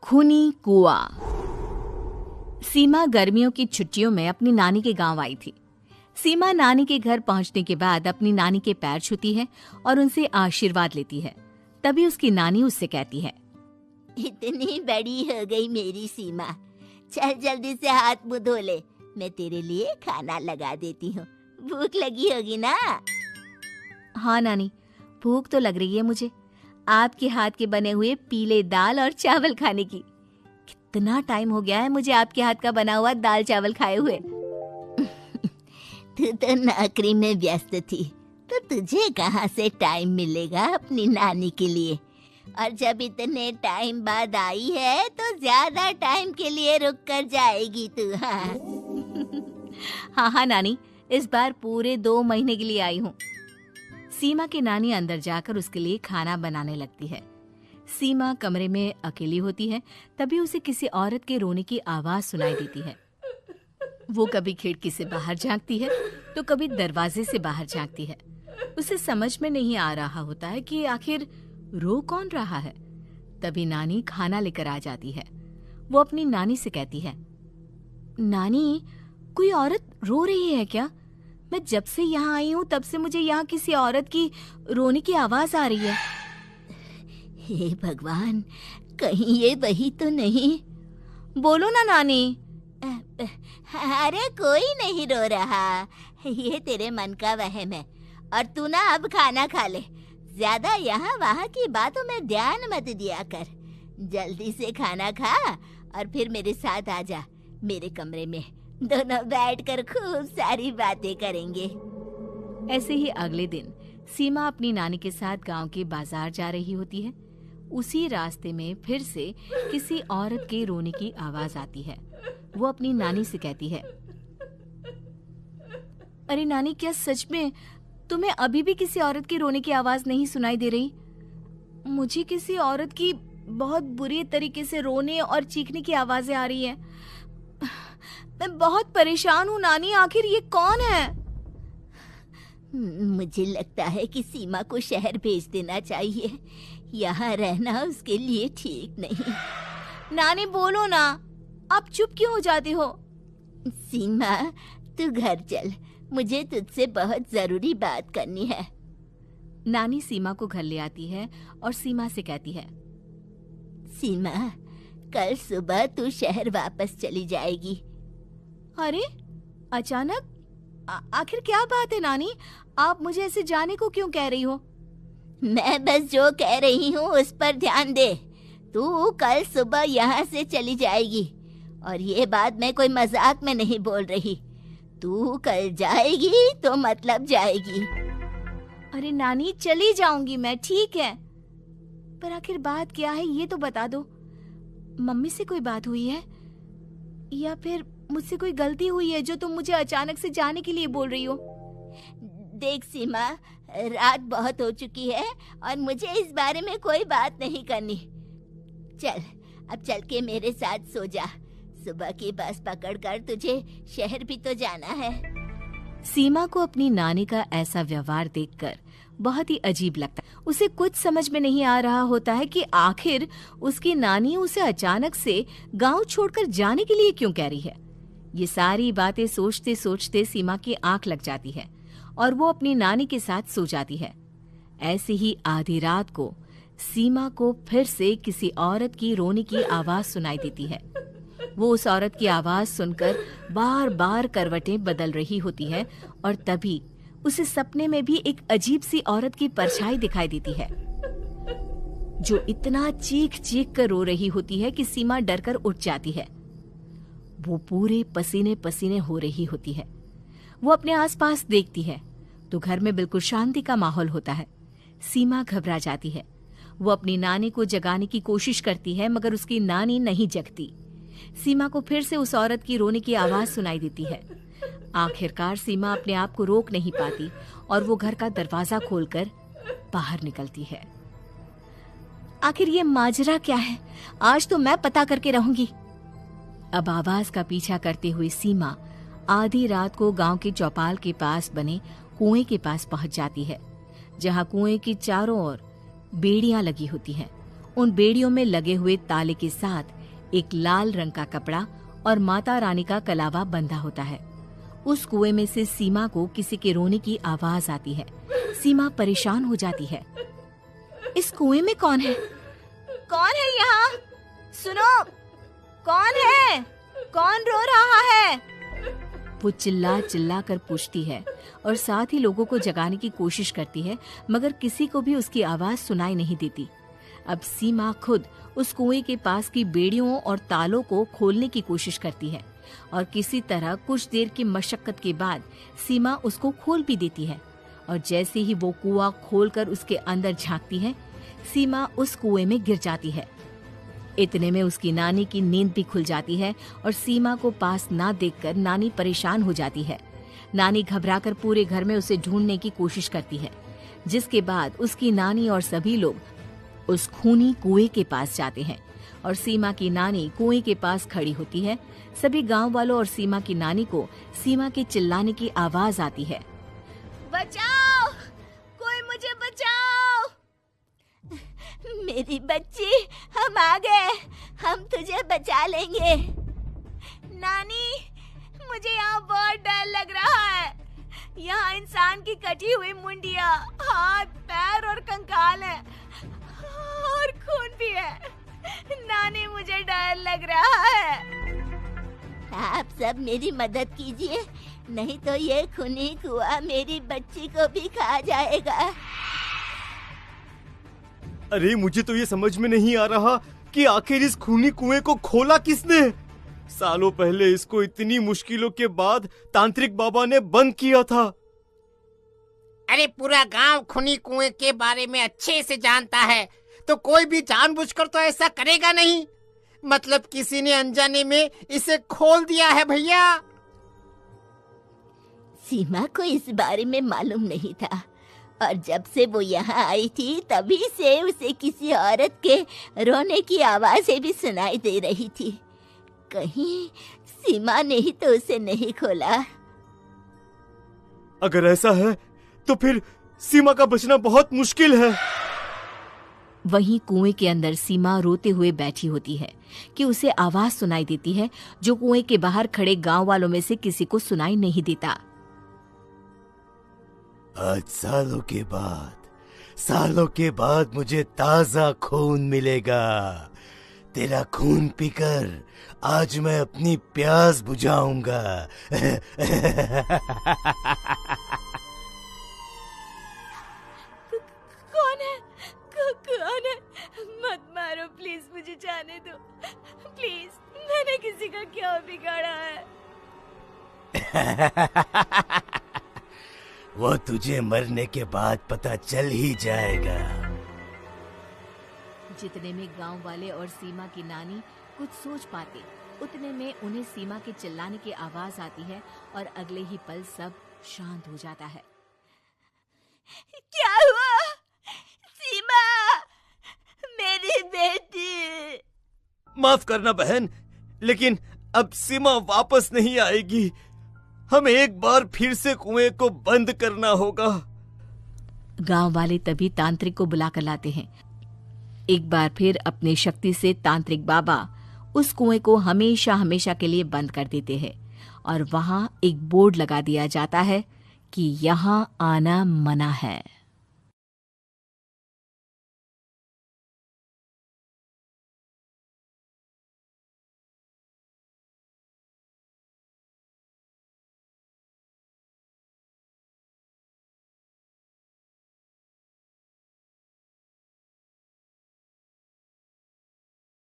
खूनी कुआं। सीमा गर्मियों की छुट्टियों में अपनी नानी के गांव आई थी। सीमा नानी के घर पहुंचने के बाद अपनी नानी के पैर छूती है और उनसे आशीर्वाद लेती है। तभी उसकी नानी उससे कहती है, इतनी बड़ी हो गई मेरी सीमा, चल जल्दी से हाथ मुंह धो ले, मैं तेरे लिए खाना लगा देती हूँ। भूख लगी होगी ना? हाँ नानी, भूख तो लग रही है मुझे, आपके हाथ के बने हुए पीले दाल और चावल खाने की। कितना टाइम हो गया है मुझे आपके हाथ का बना हुआ दाल चावल खाए हुए। तू तो नौकरी में व्यस्त थी, तो तुझे कहाँ से टाइम मिलेगा अपनी नानी के लिए? और जब इतने टाइम बाद आई है तो ज्यादा टाइम के लिए रुक कर जाएगी तू। हाँ नानी, इस बार पूरे 2 महीने के लिए आई हूँ। सीमा की नानी अंदर जाकर उसके लिए खाना बनाने लगती है। सीमा कमरे में अकेली होती है, तभी उसे किसी औरत के रोने की आवाज सुनाई देती है। वो कभी खिड़की से बाहर झांकती है तो कभी दरवाजे से बाहर झांकती है। उसे समझ में नहीं आ रहा होता है कि आखिर रो कौन रहा है। तभी नानी खाना लेकर आ जाती है। वो अपनी नानी से कहती है, नानी, कोई औरत रो रही है क्या? मैं जब से यहाँ आई हूँ तब से मुझे यहाँ किसी औरत की रोने की आवाज आ रही है। हे भगवान, कहीं ये वही तो नहीं? बोलो ना नानी। अरे कोई नहीं रो रहा, ये तेरे मन का वहम है। और तू ना अब खाना खा ले, ज्यादा यहाँ वहाँ की बातों में ध्यान मत दिया कर। जल्दी से खाना खा और फिर मेरे साथ आ जा मेरे कमरे में, दोनों बैठकर खूब सारी बातें करेंगे। ऐसे ही अगले दिन सीमा अपनी नानी के साथ गांव के बाजार जा रही होती है। उसी रास्ते में फिर से किसी औरत के रोने की आवाज आती है। वो अपनी नानी से कहती है, अरे नानी, क्या सच में तुम्हें अभी भी किसी औरत के रोने की आवाज नहीं सुनाई दे रही? मुझे किसी औरत की बहुत बुरी तरीके से रोने और चीखने की आवाजें आ रही हैं। मैं बहुत परेशान हूँ नानी, आखिर ये कौन है? मुझे लगता है कि सीमा को शहर भेज देना चाहिए, यहाँ रहना उसके लिए ठीक नहीं। नानी बोलो ना, आप चुप क्यों हो जाती हो? सीमा, तू घर चल, मुझे तुझसे बहुत जरूरी बात करनी है। नानी सीमा को घर ले आती है और सीमा से कहती है, सीमा, कल सुबह तू शहर वापस चली जाएगी। अरे अचानक? आखिर क्या बात है नानी, आप मुझे ऐसे जाने को क्यों कह रही हो? मैं बस जो कह रही हूँ उस पर ध्यान दे। तू कल सुबह यहाँ से चली जाएगी, और ये बात मैं कोई मजाक में नहीं बोल रही। तू कल जाएगी तो मतलब जाएगी। अरे नानी, चली जाऊंगी मैं, ठीक है, पर आखिर बात क्या है ये तो बता दो। मम्मी से कोई बात हुई है या फिर मुझसे कोई गलती हुई है जो तुम मुझे अचानक से जाने के लिए बोल रही हो? देख सीमा, रात बहुत हो चुकी है और मुझे इस बारे में कोई बात नहीं करनी। चल, अब चल के मेरे साथ सो जा। सुबह की बस पकड़कर तुझे शहर भी तो जाना है। सीमा को अपनी नानी का ऐसा व्यवहार देखकर बहुत ही अजीब लगता है। उसे कुछ समझ में नहीं आ रहा होता है कि आखिर उसकी नानी उसे अचानक से गांव छोड़कर जाने के लिए क्यों कह रही है। ये सारी बातें सोचते सोचते सीमा की आंख लग जाती है और वो अपनी नानी के साथ सो जाती है। ऐसे ही आधी रात को सीमा को फिर से किसी औरत की रोने की आवाज सुनाई देती है। वो उस औरत की आवाज सुनकर बार बार करवटें बदल रही होती है और तभी उसे सपने में भी एक अजीब सी औरत की परछाई दिखाई देती है, जो इतना चीख चीख कर रो रही होती है कि सीमा डरकर उठ जाती है। वो पूरे पसीने पसीने हो रही होती है। वो अपने आसपास देखती है तो घर में बिल्कुल शांति का माहौल होता है। सीमा घबरा जाती है। वो अपनी नानी को जगाने की कोशिश करती है, मगर उसकी नानी नहीं जगती। सीमा को फिर से उस औरत की रोने की आवाज सुनाई देती है। आखिरकार सीमा अपने आप को रोक नहीं पाती और वो घर का दरवाजा खोलकर बाहर निकलती है। आखिर ये माजरा क्या है? आज तो मैं पता करके रहूंगी। अब आवाज का पीछा करते हुए सीमा आधी रात को गांव के चौपाल के पास बने कुएं के पास पहुंच जाती है, जहां कुएं की चारों ओर बेड़ियां लगी होती हैं। उन बेड़ियों में लगे हुए ताले के साथ एक लाल रंग का कपड़ा और माता रानी का कलावा बंधा होता है। उस कुएं में से सीमा को किसी के रोने की आवाज आती है। सीमा परेशान हो जाती है। इस कुएं में कौन है? कौन है यहाँ? सुनो, कौन है? कौन रो रहा है? वो चिल्ला चिल्ला कर पूछती है और साथ ही लोगों को जगाने की कोशिश करती है, मगर किसी को भी उसकी आवाज सुनाई नहीं देती। अब सीमा खुद उस कुएं के पास की बेड़ियों और तालों को खोलने की कोशिश करती है और किसी तरह कुछ देर की मशक्कत के बाद सीमा उसको खोल भी देती है। और जैसे ही वो कुआं खोलकर उसके अंदर झांकती है, सीमा उस कुएं में गिर जाती है। इतने में उसकी नानी की नींद भी खुल जाती है और सीमा को पास ना देखकर नानी परेशान हो जाती है। नानी घबराकर पूरे घर में उसे ढूंढने की कोशिश करती है, जिसके बाद उसकी नानी और सभी लोग उस खूनी कुएं के पास जाते हैं और सीमा की नानी कुएं के पास खड़ी होती है। सभी गांव वालों और सीमा की नानी को सीमा के चिल्लाने की आवाज आती है। बचाओ, कोई मुझे बचाओ। मेरी बच्ची, हम आ गए, हम तुझे बचा लेंगे। नानी, मुझे यहाँ बहुत डर लग रहा है। यहाँ इंसान की कटी हुई मुंडिया, हाथ, पैर और कंकाल है और खून भी है। नानी, मुझे डर लग रहा है। आप सब मेरी मदद कीजिए, नहीं तो ये खूनी कुआं मेरी बच्ची को भी खा जाएगा। अरे मुझे तो ये समझ में नहीं आ रहा कि आखिर इस खूनी कुएं को खोला किसने। सालों पहले इसको इतनी मुश्किलों के बाद तांत्रिक बाबा ने बंद किया था। अरे पूरा गांव खूनी कुएं के बारे में अच्छे से जानता है, तो कोई भी जानबूझकर तो ऐसा करेगा नहीं। मतलब किसी ने अनजाने में इसे खोल दिया है भैया। सीमा को इस बारे में मालूम नहीं था और जब से वो यहाँ आई थी तभी से उसे किसी औरत के रोने की आवाजें भी सुनाई दे रही थी। कहीं सीमा ने ही तो उसे नहीं खोला। अगर ऐसा है तो फिर सीमा का बचना बहुत मुश्किल है। वहीं कुएं के अंदर सीमा रोते हुए बैठी होती है कि उसे आवाज सुनाई देती है जो कुएं के बाहर खड़े गांव वालों में से किसी को सुनाई नहीं देता। आज सालों के बाद मुझे ताजा खून मिलेगा। तेरा खून पीकर आज मैं अपनी प्यास बुझाऊंगा। कौन है? मत मारो प्लीज, मुझे जाने दो प्लीज। मैंने किसी का क्या बिगाड़ा है? वो तुझे मरने के बाद पता चल ही जाएगा। जितने में गांव वाले और सीमा की नानी कुछ सोच पाते, उतने में उन्हें सीमा के चिल्लाने की आवाज आती है और अगले ही पल सब शांत हो जाता है। क्या हुआ? सीमा, मेरी बेटी। माफ करना बहन, लेकिन अब सीमा वापस नहीं आएगी। हमें एक बार फिर से कुएं को बंद करना होगा। गांव वाले तभी तांत्रिक को बुलाकर लाते हैं। एक बार फिर अपनी शक्ति से तांत्रिक बाबा उस कुएं को हमेशा हमेशा के लिए बंद कर देते हैं और वहां एक बोर्ड लगा दिया जाता है कि यहाँ आना मना है।